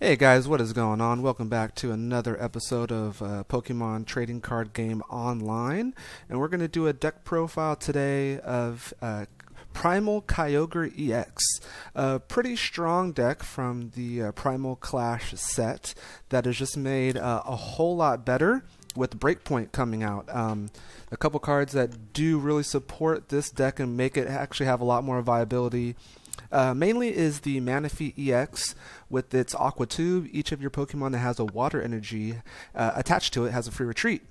Hey guys, what is going on? Welcome back to another episode of Pokemon Trading Card Game Online. And we're going to do a deck profile today of Primal Kyogre EX. A pretty strong deck from the Primal Clash set that is just made a whole lot better with BREAKpoint coming out. A couple cards that do really support this deck and make it actually have a lot more viability. Mainly is the Manaphy EX with its Aqua Tube. Each of your Pokemon that has a water energy attached to it has a free retreat.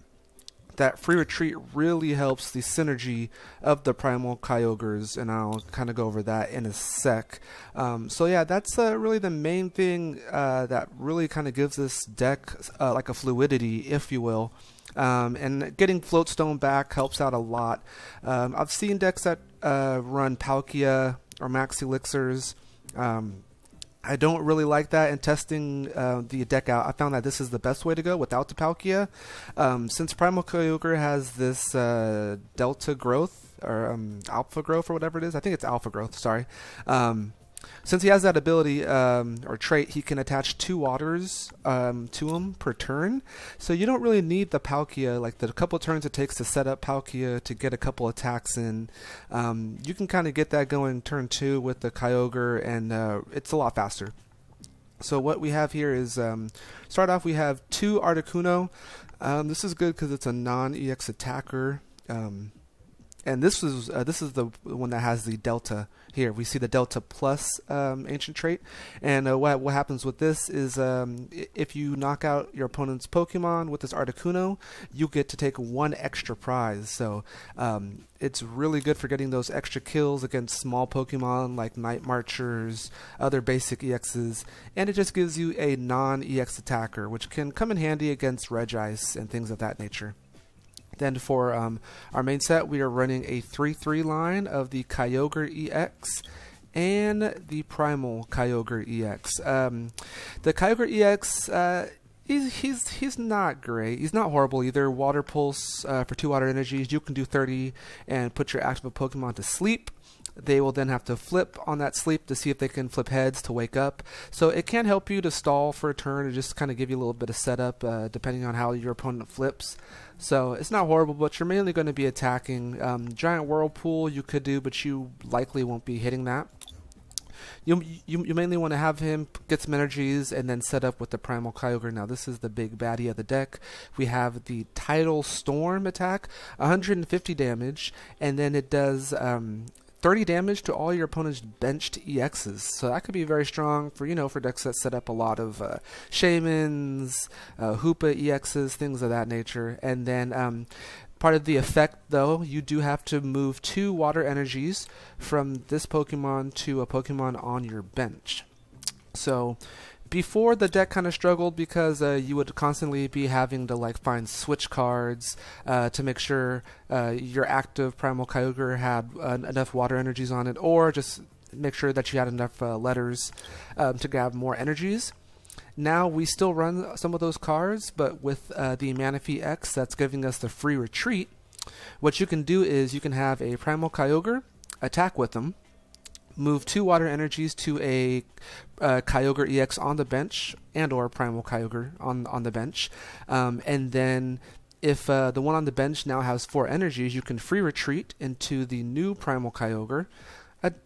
That free retreat really helps the synergy of the Primal Kyogres, and I'll kind of go over that in a sec. So yeah, that's really the main thing that really kind of gives this deck like a fluidity, if you will. And getting Floatstone back helps out a lot. I've seen decks that run Palkia or Max Elixirs. I don't really like that. In testing the deck out, I found that this is the best way to go without the Palkia. Since Primal Kyogre has this Delta growth, or Alpha growth, or whatever it is. I think it's Alpha growth, sorry. Since he has that ability or trait, he can attach 2 waters to him per turn. So you don't really need the Palkia, like the couple turns it takes to set up Palkia to get a couple attacks in. You can kind of get that going turn 2 with the Kyogre, and it's a lot faster. So what we have here is, start off we have 2 Articuno. This is good because it's a non-EX attacker. And this is the one that has the Delta here. We see the Delta plus ancient trait, and what happens with this is if you knock out your opponent's Pokemon with this Articuno, you get to take 1 extra prize. So it's really good for getting those extra kills against small Pokemon like Night Marchers, other basic EXs, and it just gives you a non-EX attacker, which can come in handy against Regice and things of that nature. Then for our main set, we are running a 3-3 line of the Kyogre EX and the Primal Kyogre EX. The Kyogre EX, he's not great. He's not horrible either. Water Pulse for 2 water energies. You can do 30 and put your active Pokemon to sleep. They will then have to flip on that sleep to see if they can flip heads to wake up. So it can help you to stall for a turn and just kind of give you a little bit of setup depending on how your opponent flips. So it's not horrible, but you're mainly going to be attacking. Giant Whirlpool you could do, but you likely won't be hitting that. You mainly want to have him get some energies and then set up with the Primal Kyogre. Now this is the big baddie of the deck. We have the Tidal Storm attack, 150 damage, and then it does 30 damage to all your opponent's benched EXs. So that could be very strong for, for decks that set up a lot of Shaymins, Hoopa EXs, things of that nature. And then part of the effect, though, you do have to move 2 water energies from this Pokemon to a Pokemon on your bench. So before, the deck kind of struggled because you would constantly be having to find switch cards to make sure your active Primal Kyogre had enough water energies on it, or just make sure that you had enough letters to grab more energies. Now we still run some of those cards, but with the Manaphy X that's giving us the free retreat, what you can do is you can have a Primal Kyogre attack with them, move 2 water energies to a Kyogre EX on the bench, and or Primal Kyogre on the bench, and then if the one on the bench now has 4 energies, you can free retreat into the new Primal Kyogre,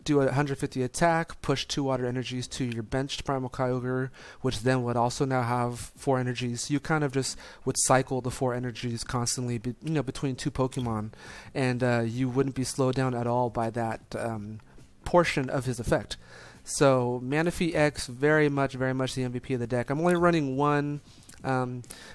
do a 150 attack, push 2 water energies to your benched Primal Kyogre, which then would also now have 4 energies. You kind of just would cycle the 4 energies constantly, between 2 Pokemon, and you wouldn't be slowed down at all by that portion of his effect. So Manaphy X, very much the MVP of the deck. I'm only running 1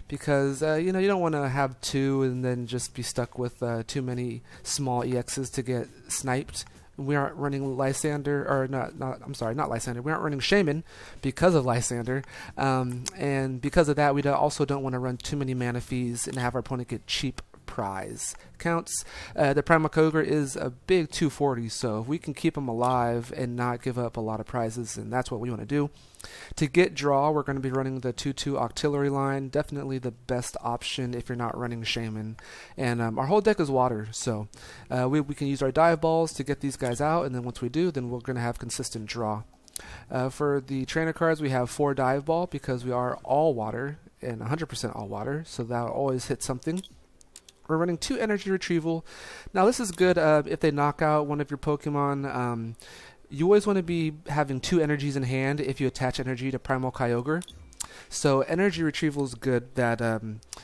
because you don't want to have 2 and then just be stuck with too many small EXs to get sniped. We aren't running Lysander, or not Lysander. We aren't running Shaymin because of Lysander, and because of that, we also don't want to run too many Manaphys and have our opponent get cheap prize counts. The Primal Kyogre is a big 240, so if we can keep him alive and not give up a lot of prizes, and that's what we want to do. To get draw, we're going to be running the 2-2 Octillery line. Definitely the best option if you're not running Shaymin. And our whole deck is water, so we can use our dive balls to get these guys out, and then once we do, then we're going to have consistent draw. For the trainer cards, we have 4 Dive Ball because we are all water and 100% all water, so that'll always hit something. We're running 2 Energy Retrieval. Now this is good if they knock out one of your Pokemon. You always want to be having 2 energies in hand if you attach energy to Primal Kyogre. So Energy Retrieval is good that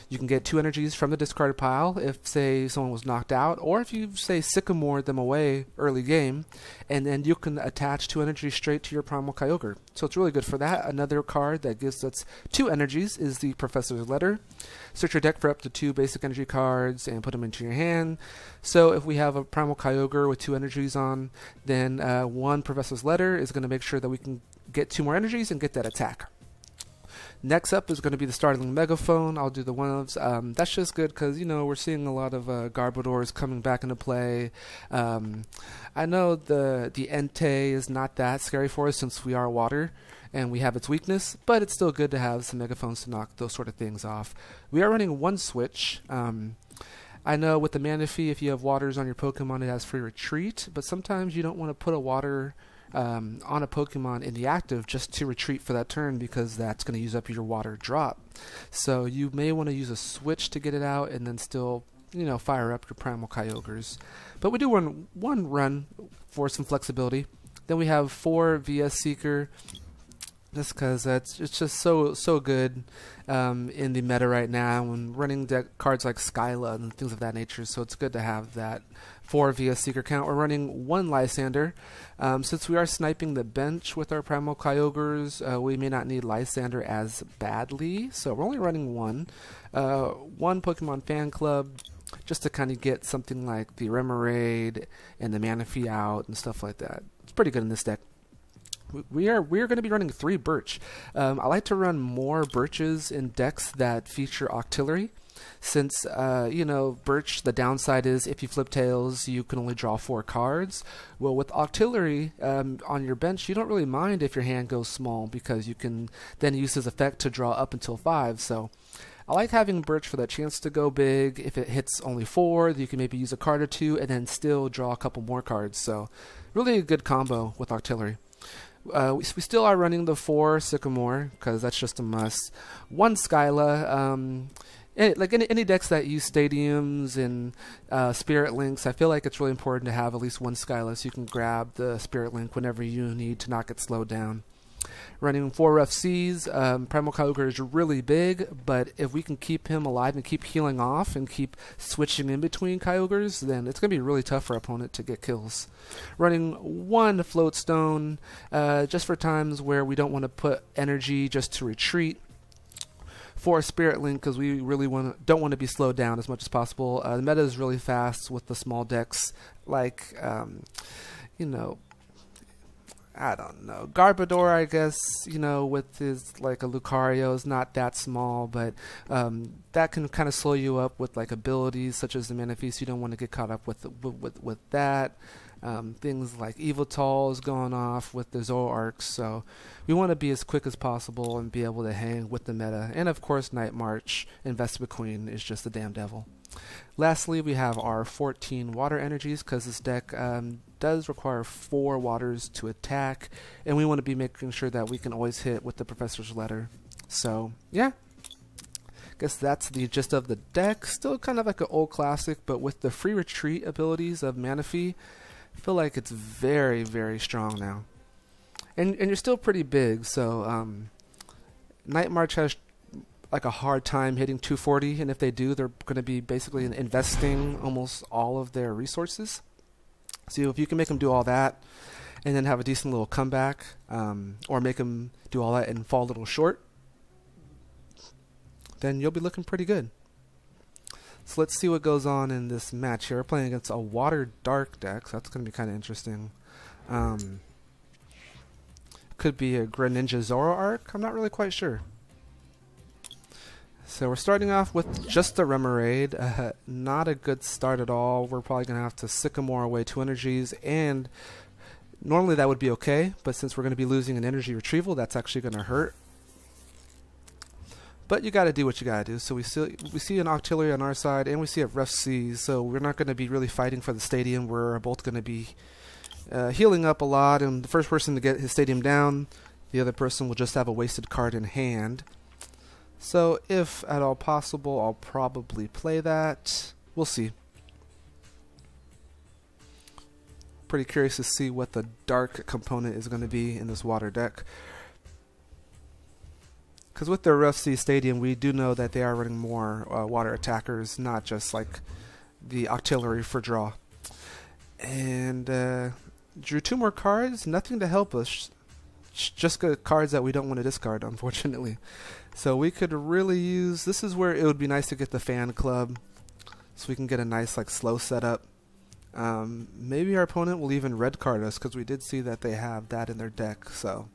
you can get 2 energies from the discarded pile if, say, someone was knocked out, or if you, say, Sycamore them away early game, and then you can attach 2 energies straight to your Primal Kyogre. So it's really good for that. Another card that gives us 2 energies is the Professor's Letter. Search your deck for up to 2 basic energy cards and put them into your hand. So if we have a Primal Kyogre with 2 energies on, then 1 Professor's Letter is going to make sure that we can get 2 more energies and get that attack. Next up is going to be the Startling Megaphone. I'll do the one-ofs. That's just good because, you know, we're seeing a lot of Garbodors coming back into play. I know the Entei is not that scary for us since we are water and we have its weakness, but it's still good to have some Megaphones to knock those sort of things off. We are running 1 switch. I know with the Manaphy, if you have waters on your Pokemon, it has free retreat, but sometimes you don't want to put a water on a Pokemon in the active just to retreat for that turn because that's going to use up your water drop. So you may want to use a switch to get it out and then still, you know, fire up your Primal Kyogres. But we do run 1 run for some flexibility. Then we have 4 VS Seeker, just because it's just so good in the meta right now when running cards like Skyla and things of that nature. So it's good to have that 4 VS Seeker count. We're running 1 Lysander. Since we are sniping the bench with our Primal Kyogres, we may not need Lysander as badly. So we're only running 1. 1 Pokemon Fan Club, just to kind of get something like the Remoraid and the Manaphy out and stuff like that. It's pretty good in this deck. We're going to be running 3 Birch. I like to run more Birches in decks that feature Octillery. Since, you know, Birch, the downside is if you flip tails, you can only draw 4 cards. Well, with Octillery on your bench, you don't really mind if your hand goes small because you can then use his effect to draw up until 5. So I like having Birch for that chance to go big. If it hits only 4, you can maybe use a card or 2 and then still draw a couple more cards. So really a good combo with Octillery. We still are running the 4 Sycamore because that's just a must. 1 Skyla. Like any decks that use Stadiums and Spirit Links, I feel like it's really important to have at least 1 Skyla so you can grab the Spirit Link whenever you need to not get slowed down. Running 4 FCs, Primal Kyogre is really big, but if we can keep him alive and keep healing off and keep switching in between Kyogres, then it's going to be really tough for our opponent to get kills. Running 1 Float Stone, just for times where we don't want to put energy just to retreat. 4 Spirit Link because we really don't want to be slowed down as much as possible. The meta is really fast with the small decks like, you know, I don't know, Garbodor, I guess, you know, with his, like, a Lucario is not that small, but that can kind of slow you up with, like, abilities such as the Manaphy, so you don't want to get caught up with that. Things like Evital is going off with the Zoroarks, so we want to be as quick as possible and be able to hang with the meta. And, of course, Night March and Vespiquen is just the damn devil. Lastly, we have our 14 water energies because this deck does require 4 waters to attack, and we want to be making sure that we can always hit with the Professor's Letter. So, yeah. Guess that's the gist of the deck. Still kind of like an old classic, but with the free retreat abilities of Manaphy, I feel like it's very, very strong now. And you're still pretty big, so Night March has like a hard time hitting 240, and if they do, they're going to be basically investing almost all of their resources. So if you can make them do all that and then have a decent little comeback, or make them do all that and fall a little short, then you'll be looking pretty good. So let's see what goes on in this match here. We're playing against a Water Dark deck, so that's going to be kind of interesting. Could be a Greninja Zoroark. I'm not really quite sure. So we're starting off with just the Remoraid. Not a good start at all. We're probably going to have to Sycamore away 2 energies, and normally that would be okay, but since we're going to be losing an energy retrieval, that's actually going to hurt. But you got to do what you got to do. So we see an Octillery on our side, and we see a Ref C, so we're not going to be really fighting for the stadium. We're both going to be healing up a lot, and the first person to get his stadium down, the other person will just have a wasted card in hand. So if at all possible, I'll probably play that. We'll see. Pretty curious to see what the dark component is going to be in this water deck. Because with their Rusty Stadium, we do know that they are running more water attackers, not just like the Octillery for draw. And drew 2 more cards, nothing to help us. Just good cards that we don't want to discard, unfortunately. So we could really use, this is where it would be nice to get the fan club, so we can get a nice like slow setup. Maybe our opponent will even red card us, because we did see that they have that in their deck. So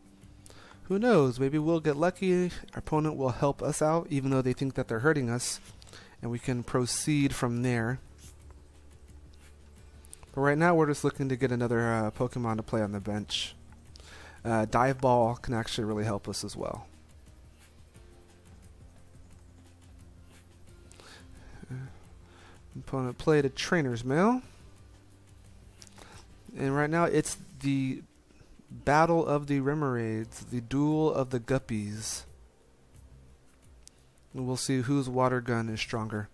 who knows, maybe we'll get lucky, our opponent will help us out even though they think that they're hurting us, and we can proceed from there. But right now we're just looking to get another Pokemon to play on the bench. Dive Ball can actually really help us as well. Opponent played a Trainer's Mail. And right now it's the Battle of the Remoraid's, the Duel of the Guppies. And we'll see whose Water Gun is stronger.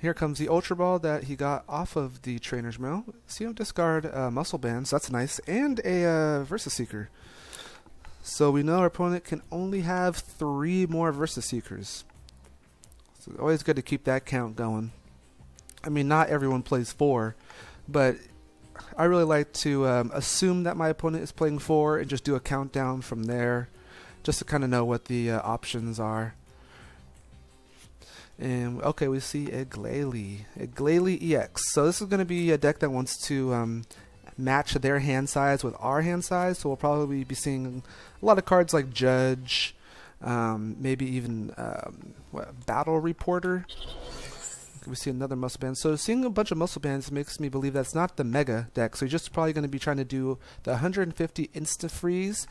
Here comes the Ultra Ball that he got off of the Trainer's Mail. See him discard Muscle Bands, that's nice, and a Versus Seeker. So we know our opponent can only have 3 more Versus Seekers. So it's always good to keep that count going. I mean, not everyone plays 4, but I really like to assume that my opponent is playing 4 and just do a countdown from there, just to kind of know what the options are. And okay, we see a Glalie EX. So this is going to be a deck that wants to match their hand size with our hand size. So we'll probably be seeing a lot of cards like Judge, maybe even Battle Reporter. We see another Muscle Band. So seeing a bunch of Muscle Bands makes me believe that's not the Mega deck. So you're just probably going to be trying to do the 150 Insta Freeze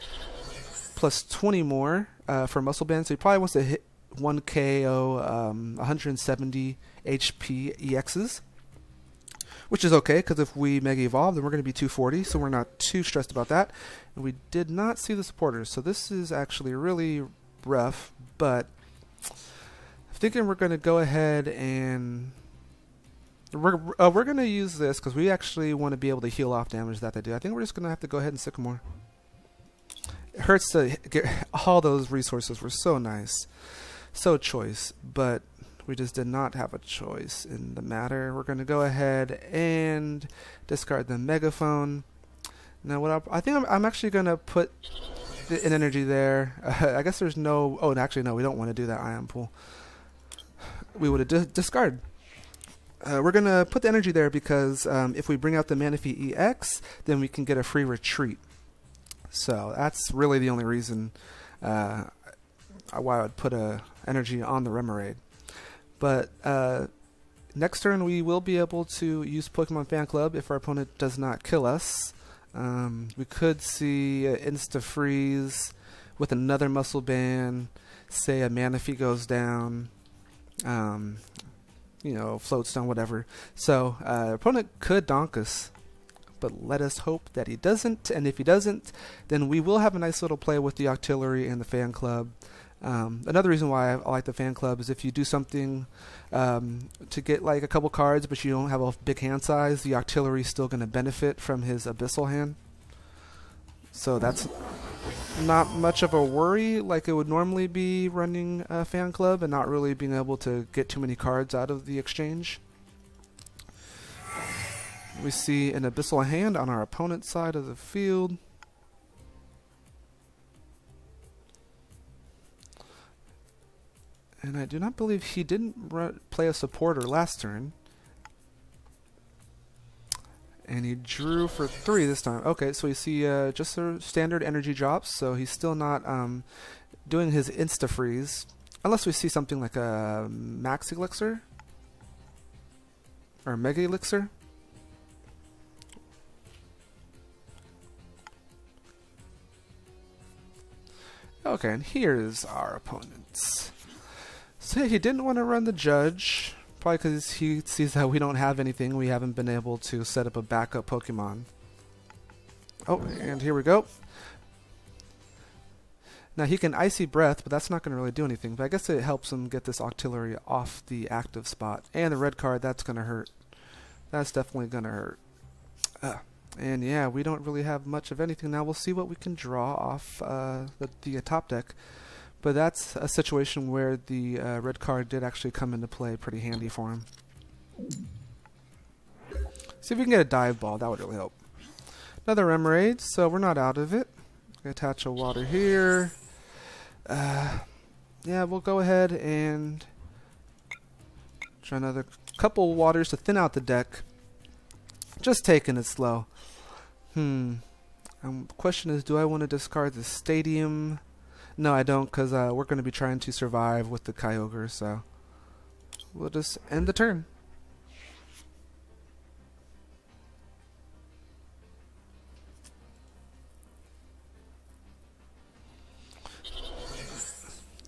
plus 20 more for Muscle Band. So he probably wants to hit 1 KO 170 HP EXs, which is okay, because if we Mega Evolve, then we're going to be 240, so we're not too stressed about that. And we did not see the supporters, so this is actually really rough, but I'm thinking we're going to go ahead and we're going to use this, because we actually want to be able to heal off damage that they do. I think we're just going to have to go ahead and Sycamore. It hurts to get all those resources, were so nice. So choice, but we just did not have a choice in the matter. We're going to go ahead and discard the Megaphone. Now, what I think I'm actually going to put an energy there. I guess there's no. Oh, actually, no, we don't want to do that Ion Pool. We would have discard. We're going to put the energy there because if we bring out the Manaphy EX, then we can get a free retreat. So that's really the only reason why I would put a energy on the Remoraid. But next turn we will be able to use Pokemon Fan Club if our opponent does not kill us. We could see Insta Freeze with another Muscle Band. Say a Manaphy goes down, you know, floats down, whatever. So our opponent could donk us, but let us hope that he doesn't. And if he doesn't, then we will have a nice little play with the Octillery and the Fan Club. Another reason why I like the Fan Club is if you do something to get like a couple cards but you don't have a big hand size, the Octillery is still going to benefit from his Abyssal hand. So that's not much of a worry like it would normally be running a Fan Club and not really being able to get too many cards out of the exchange. We see an Abyssal hand on our opponent's side of the field. And I do not believe he didn't play a supporter last turn. And he drew for 3 this time. Okay, so we see just a standard energy drops, so he's still not doing his Insta Freeze. Unless we see something like a Max Elixir. Or Mega Elixir. Okay, and here's our opponents. So he didn't want to run the Judge, probably because he sees that we don't have anything. We haven't been able to set up a backup Pokemon. Oh, and here we go. Now he can Icy Breath, but that's not going to really do anything. But I guess it helps him get this Octillery off the active spot. And the red card, that's going to hurt. That's definitely going to hurt. And yeah, we don't really have much of anything. Now we'll see what we can draw off the top deck. But that's a situation where the red card did actually come into play pretty handy for him. See if we can get a dive ball. That would really help. Another Remoraid, so we're not out of it. Attach a water here. Yeah, we'll go ahead and try another couple waters to thin out the deck. Just taking it slow. The question is, do I want to discard the Stadium? No, I don't, because we're going to be trying to survive with the Kyogre, so we'll just end the turn.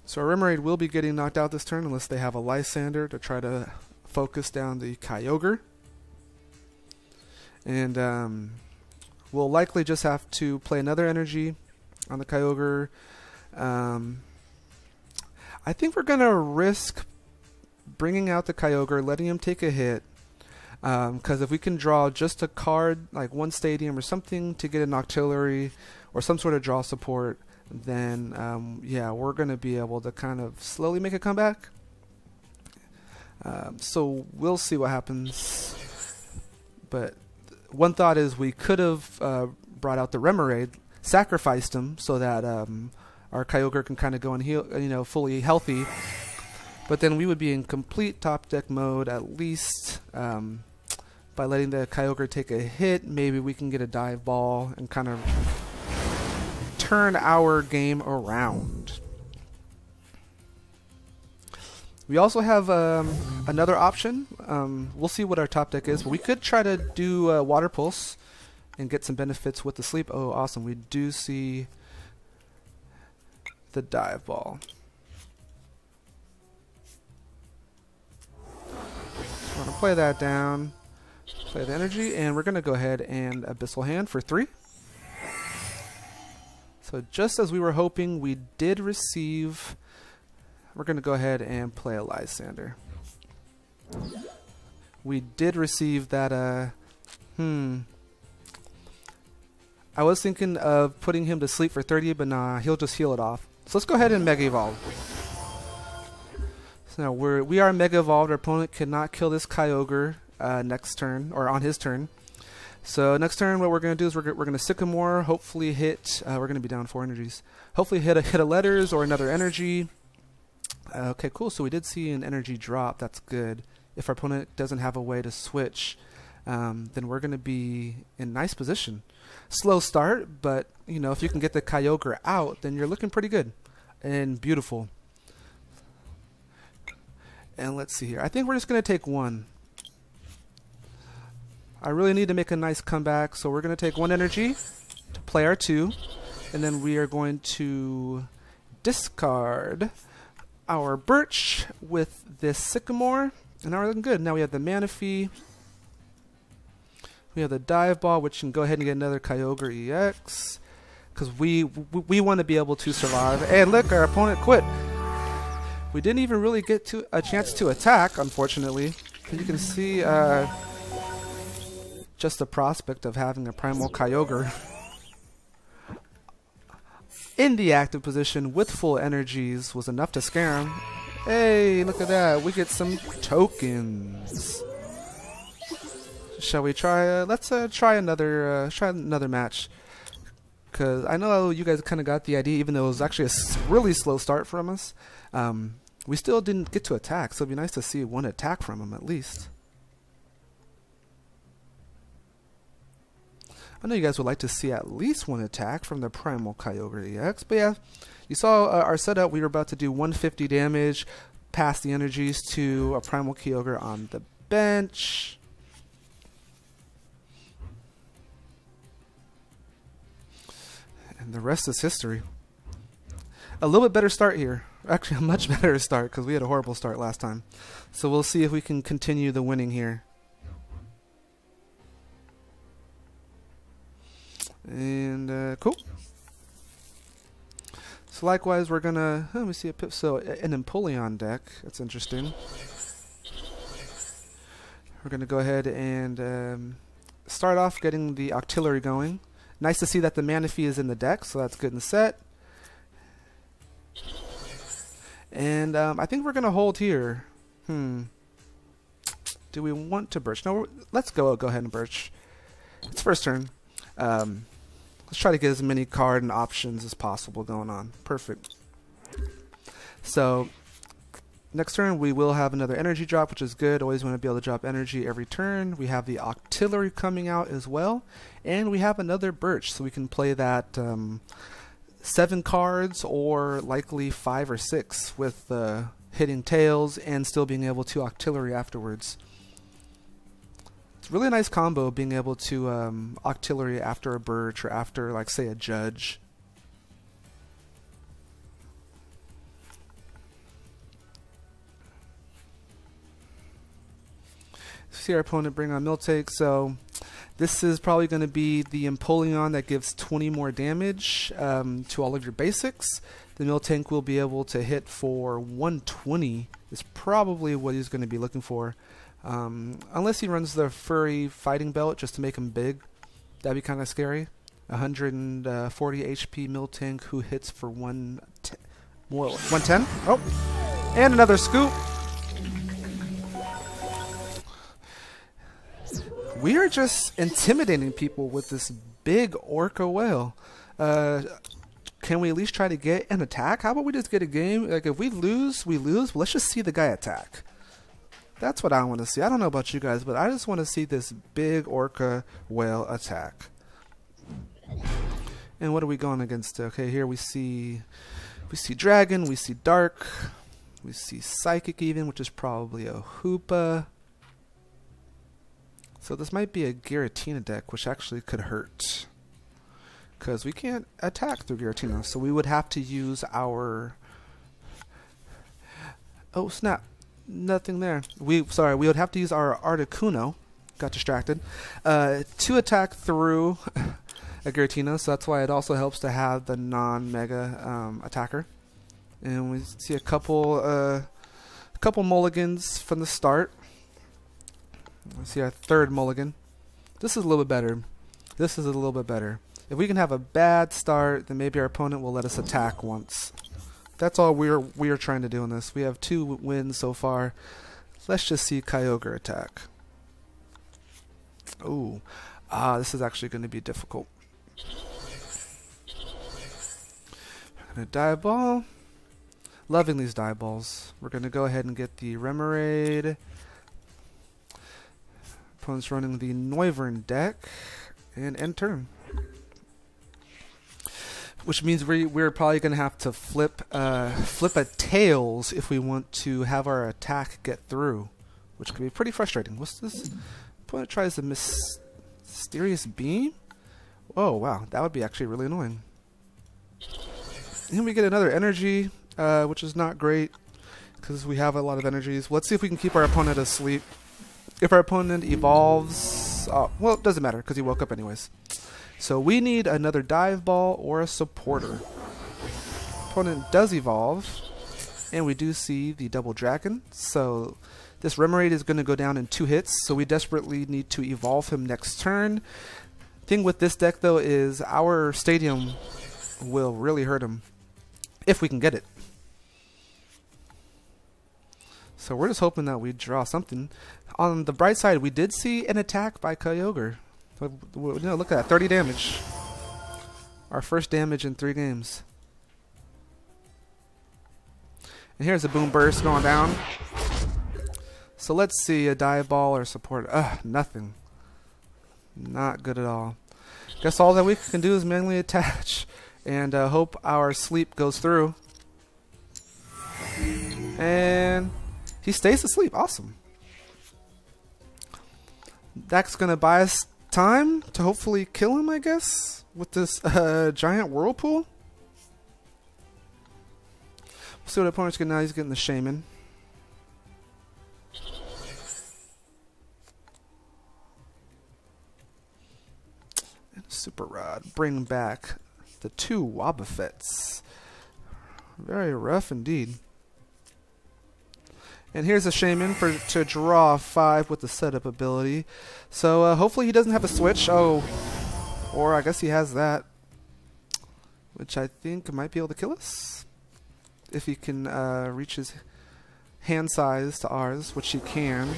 So our Remoraid will be getting knocked out this turn unless they have a Lysander to try to focus down the Kyogre. And we'll likely just have to play another energy on the Kyogre. I think we're going to risk bringing out the Kyogre, letting him take a hit. Because if we can draw just a card, like one Stadium or something to get an Octillery or some sort of draw support, then yeah, we're going to be able to kind of slowly make a comeback. So we'll see what happens. But one thought is we could have brought out the Remoraid, sacrificed him so that our Kyogre can kind of go and heal, fully healthy. But then we would be in complete top deck mode at least. By letting the Kyogre take a hit, maybe we can get a dive ball and kind of turn our game around. We also have another option. We'll see what our top deck is, but we could try to do Water Pulse and get some benefits with the sleep. Oh, awesome. We do see the dive ball. I'm going to play that down. Play the energy, and we're going to go ahead and Abyssal Hand for 3. So just as we were hoping, we did receive. We're going to go ahead and play a Lysander. We did receive that. I was thinking of putting him to sleep for 30, but nah, he'll just heal it off. So let's go ahead and Mega Evolve. So now we are Mega Evolved. Our opponent cannot kill this Kyogre next turn, or on his turn. So next turn, what we're going to do is we're going to Sycamore, hopefully hit. We're going to be down 4 energies. Hopefully hit a Letters or another energy. Okay, cool. So we did see an energy drop. That's good. If our opponent doesn't have a way to switch, then we're going to be in nice position. Slow start, but if you can get the Kyogre out, then you're looking pretty good and beautiful. And let's see here. I think we're just going to take 1. I really need to make a nice comeback, so we're going to take 1 energy to play our 2, and then we are going to discard our Birch with this Sycamore, and now we're looking good. Now we have the Manaphy, we have the Dive Ball, which can go ahead and get another Kyogre EX, because we want to be able to survive. And look, our opponent quit. We didn't even really get to a chance to attack, unfortunately. You can see just the prospect of having a Primal Kyogre in the active position with full energies was enough to scare him. Hey, look at that. We get some tokens. Shall we try? Let's try another match. Because I know you guys kind of got the idea, even though it was actually a really slow start from us. We still didn't get to attack, so it'd be nice to see 1 attack from him at least. I know you guys would like to see at least 1 attack from the Primal Kyogre EX, but yeah, you saw our setup. We were about to do 150 damage, pass the energies to a Primal Kyogre on the bench. And the rest is history. A little bit better start here. Actually, a much better start, because we had a horrible start last time. So we'll see if we can continue the winning here. And cool. So likewise, we're gonna let me see an Empoleon deck. That's interesting. We're gonna go ahead and start off getting the Octillery going. Nice to see that the Manaphy is in the deck, so that's good and set. And I think we're gonna hold here. Do we want to Birch? No, let's go ahead and Birch. It's first turn. Let's try to get as many card and options as possible going on. Perfect. So next turn we will have another energy drop, which is good. Always want to be able to drop energy every turn. We have the Octillery coming out as well, and we have another Birch, so we can play that 7 cards or likely 5 or 6 with hitting tails and still being able to Octillery afterwards. It's a really nice combo being able to Octillery after a Birch or after, like, say, a Judge. See our opponent bring on Miltank, so this is probably going to be the Empoleon that gives 20 more damage to all of your basics. The Miltank will be able to hit for 120 is probably what he's going to be looking for. Unless he runs the Furry Fighting Belt just to make him big. That'd be kind of scary. 140 HP Miltank who hits for 110. Oh, and another scoop. We are just intimidating people with this big Orca whale. Can we at least try to get an attack? How about we just get a game? Like, if we lose, we lose. But let's just see the guy attack. That's what I want to see. I don't know about you guys, but I just want to see this big Orca whale attack. And what are we going against? Okay, here we see Dragon, we see Dark, we see Psychic even, which is probably a Hoopa. So this might be a Giratina deck, which actually could hurt, because we can't attack through Giratina. So we would have to use our... Oh snap! Nothing there. We would have to use our Articuno. Got distracted. To attack through a Giratina. So that's why it also helps to have the non-mega attacker. And we see a couple mulligans from the start. Let's see our third mulligan. This is a little bit better. This is a little bit better. If we can have a bad start, then maybe our opponent will let us attack once. That's all we're trying to do in this. We have 2 wins so far. Let's just see Kyogre attack. Ooh, this is actually going to be difficult. We're going to dive ball. Loving these dive balls. We're going to go ahead and get the Remoraid. Opponent's running the Noivern deck, and end turn. Which means we're probably going to have to flip a Tails if we want to have our attack get through, which could be pretty frustrating. What's this? Opponent tries the Mysterious Beam. Oh wow, that would be actually really annoying. And we get another energy, which is not great because we have a lot of energies. Let's see if we can keep our opponent asleep. If our opponent evolves, well, it doesn't matter because he woke up anyways. So we need another dive ball or a supporter. Opponent does evolve, and we do see the double dragon. So this Remoraid is going to go down in 2 hits, so we desperately need to evolve him next turn. Thing with this deck though is our stadium will really hurt him if we can get it. So we're just hoping that we draw something. On the bright side, we did see an attack by Kyogre. Look at that, 30 damage. Our first damage in 3 games. And here's a Boom Burst going down. So let's see, a dive ball or support. Nothing. Not good at all. Guess all that we can do is manually attach and hope our sleep goes through. And he stays asleep. Awesome. That's going to buy us time to hopefully kill him, I guess, with this giant whirlpool. We'll see what opponent's getting now. He's getting the Shaman. And Super Rod. bring back the 2 Wobbuffets. Very rough indeed. And here's a Shaman to draw 5 with the setup ability. So hopefully he doesn't have a switch. Oh, or I guess he has that, which I think might be able to kill us if he can reach his hand size to ours, which he can.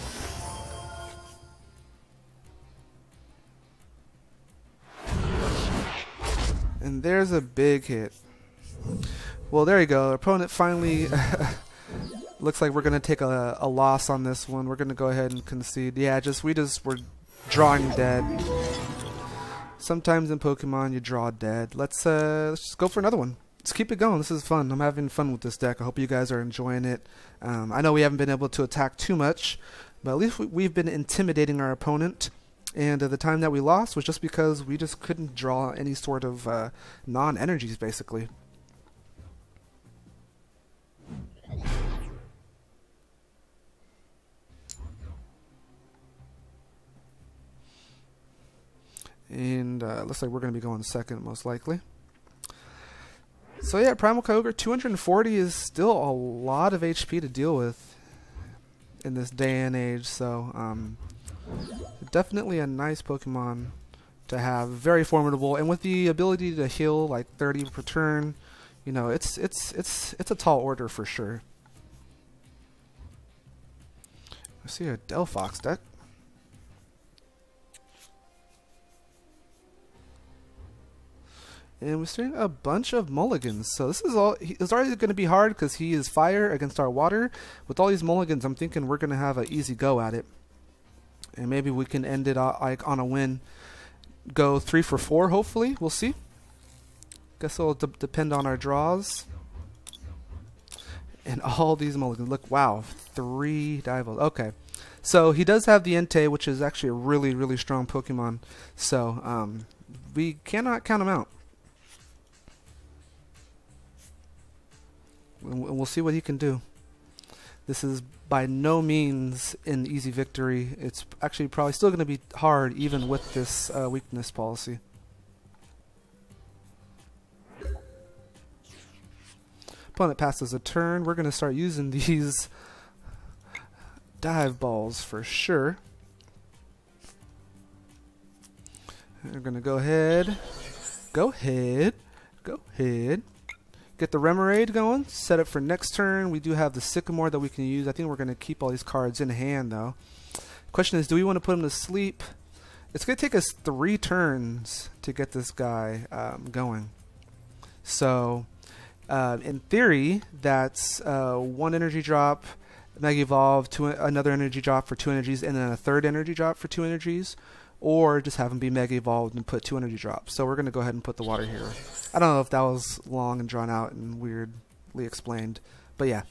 And there's a big hit. Well, there you go. Our opponent finally looks like we're going to take a loss on this one. We're going to go ahead and concede. Yeah, we just were drawing dead. Sometimes in Pokemon you draw dead. Let's just go for another one. Let's keep it going. This is fun. I'm having fun with this deck. I hope you guys are enjoying it. I know we haven't been able to attack too much, but at least we've been intimidating our opponent. And the time that we lost was just because we just couldn't draw any sort of non-energies, basically. And looks like we're going to be going second, most likely. So yeah, Primal Kyogre, 240 is still a lot of HP to deal with in this day and age. So definitely a nice Pokemon to have, very formidable, and with the ability to heal like 30 per turn, you know, it's a tall order for sure. I see a Delphox deck. And we're seeing a bunch of mulligans. So this is all. It's already going to be hard because he is fire against our water. With all these mulligans, I'm thinking we're going to have an easy go at it. And maybe we can end it like on a win. Go 3 for 4, hopefully. We'll see. Guess it'll depend on our draws. And all these mulligans. Look, wow. 3 Divos. Okay. So he does have the Entei, which is actually a really, really strong Pokemon. So we cannot count him out. And we'll see what he can do. This is by no means an easy victory. It's actually probably still going to be hard even with this weakness policy. Opponent passes a turn. We're going to start using these dive balls for sure. We're going to go ahead. Get the Remoraid going, set it for next turn. We do have the Sycamore that we can use. I think we're going to keep all these cards in hand, though. Question is, do we want to put him to sleep? It's going to take us 3 turns to get this guy going. So, in theory, that's 1 energy drop, Mega Evolve, another energy drop for 2 energies, and then a 3rd energy drop for 2 energies. Or just have him be Mega Evolved and put 2 energy drops. So we're going to go ahead and put the water here. I don't know if that was long and drawn out and weirdly explained. But yeah.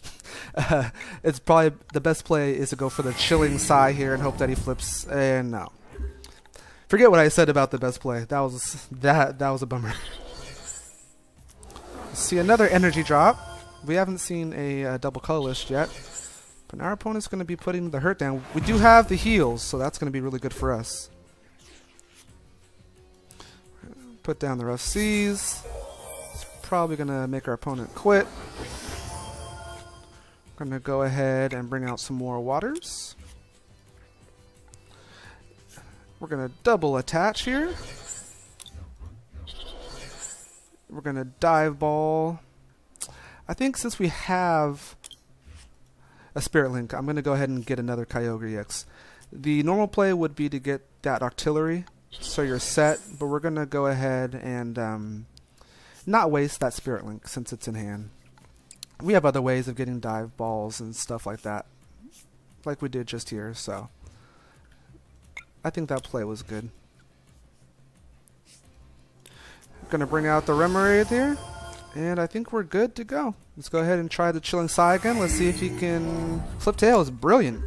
It's probably the best play is to go for the Chilling Sigh here and hope that he flips. And no. Forget what I said about the best play. That was a bummer. See another energy drop. We haven't seen a double colorless yet. But our opponent's going to be putting the hurt down. We do have the heals, so that's going to be really good for us. Put down the Rough Seas. It's probably going to make our opponent quit. We're going to go ahead and bring out some more waters. We're going to double attach here. We're going to dive ball. I think since we have a Spirit Link, I'm going to go ahead and get another Kyogre EX. The normal play would be to get that Artillery, so you're set, but we're going to go ahead and not waste that Spirit Link since it's in hand. We have other ways of getting dive balls and stuff like that, like we did just here, so I think that play was good. Going to bring out the Remoraid here, and I think we're good to go. Let's go ahead and try the Chilling Sigh again. Let's see if he can flip tails. Brilliant.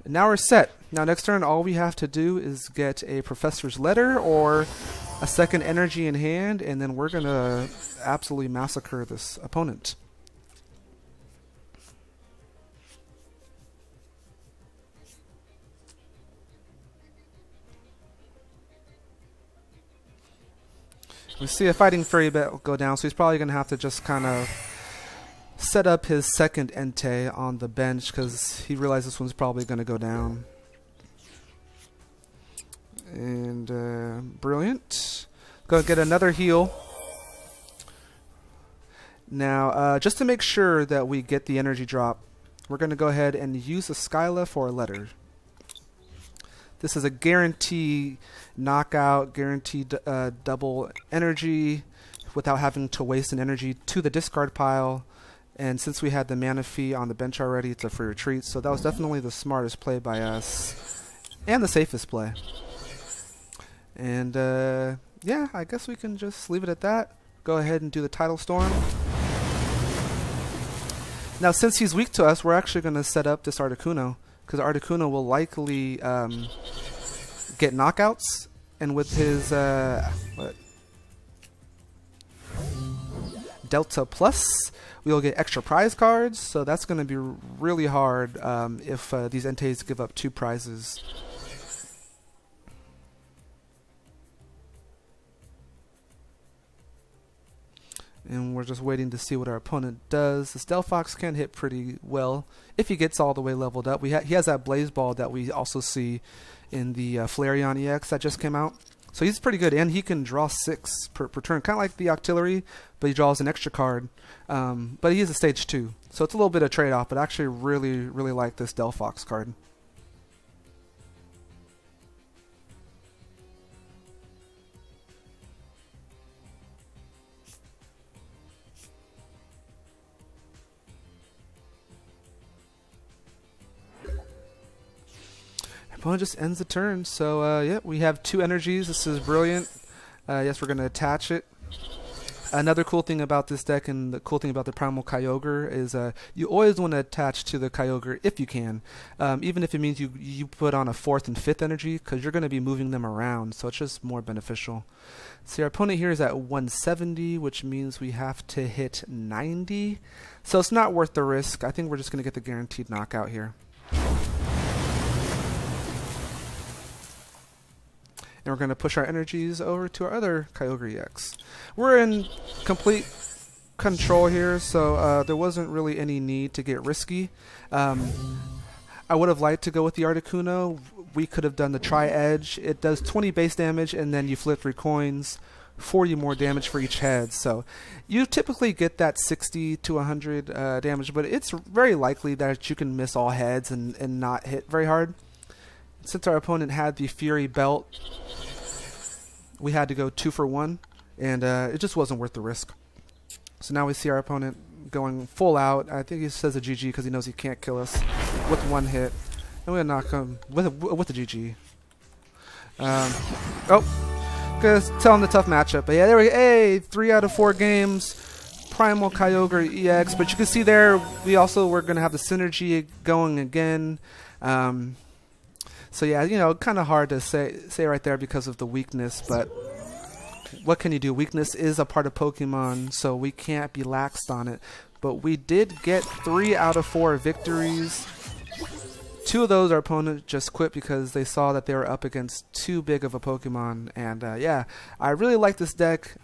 Now we're set. Now next turn all we have to do is get a Professor's Letter or a 2nd energy in hand, and then we're going to absolutely massacre this opponent. We see a Fighting Fury bet go down, so he's probably going to have to just kind of set up his second Entei on the bench because he realized this one's probably going to go down. And brilliant. Go get another heal. Now, just to make sure that we get the energy drop, we're going to go ahead and use a Skyla for a letter. This is a guarantee knockout, guaranteed double energy without having to waste an energy to the discard pile. And since we had the Manaphy on the bench already, it's a free retreat. So that was definitely the smartest play by us and the safest play. And yeah, I guess we can just leave it at that. Go ahead and do the Tidal Storm. Now, since he's weak to us, we're actually going to set up this Articuno, because Articuno will likely get knockouts, and with his Delta Plus, we'll get extra prize cards, so that's going to be really hard if these Enteis give up 2 prizes. And we're just waiting to see what our opponent does. This Delphox can hit pretty well if he gets all the way leveled up. He has that Blaze Ball that we also see in the Flareon EX that just came out. So he's pretty good, and he can draw 6 per turn. Kind of like the Octillery, but he draws an extra card. But he is a stage 2, so it's a little bit of trade-off, but I actually really like this Delphox card. Opponent just ends the turn. So yeah, we have 2 energies. This is brilliant. Yes, we're going to attach it. Another cool thing about this deck, and the cool thing about the Primal Kyogre, is you always want to attach to the Kyogre if you can, even if it means you put on a 4th and 5th energy, because you're going to be moving them around, so it's just more beneficial. See, our opponent here is at 170, which means we have to hit 90, so it's not worth the risk. I think we're just going to get the guaranteed knockout here. And we're going to push our energies over to our other Kyogre EX. We're in complete control here, so there wasn't really any need to get risky. I would have liked to go with the Articuno. We could have done the Tri-Edge. It does 20 base damage, and then you flip 3 coins, 40 more damage for each head. So you typically get that 60 to 100 damage, but it's very likely that you can miss all heads and not hit very hard. Since our opponent had the Fury Belt, we had to go 2 for 1, and it just wasn't worth the risk. So now we see our opponent going full out. I think he says a GG because he knows he can't kill us with 1 hit. And we're going to knock him with a GG. Oh, gonna tell him the tough matchup. But yeah, there we go. Hey, 3 out of 4 games. Primal Kyogre EX. But you can see there, we also were going to have the synergy going again. So yeah, you know, kind of hard to say right there because of the weakness, but what can you do? Weakness is a part of Pokemon, so we can't be laxed on it. But we did get 3 out of 4 victories. 2 of those our opponent just quit because they saw that they were up against too big of a Pokemon. And yeah, I really like this deck.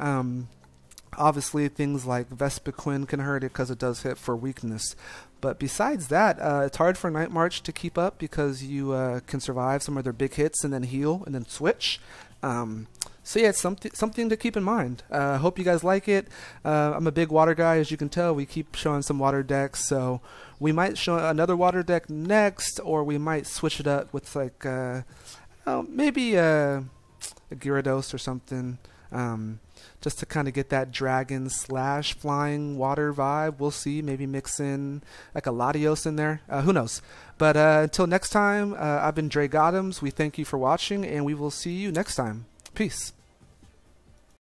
Obviously, things like Vespiquen can hurt it because it does hit for weakness. But besides that, it's hard for Night March to keep up because you can survive some of their big hits and then heal and then switch. So yeah, it's something to keep in mind. Hope you guys like it. I'm a big water guy, as you can tell. We keep showing some water decks, so we might show another water deck next, or we might switch it up with like maybe a Gyarados or something. Just to kind of get that dragon / flying water vibe. We'll see. Maybe mix in like a Latios in there. Who knows? But until next time, I've been Dre Gothams. We thank you for watching, and we will see you next time. Peace.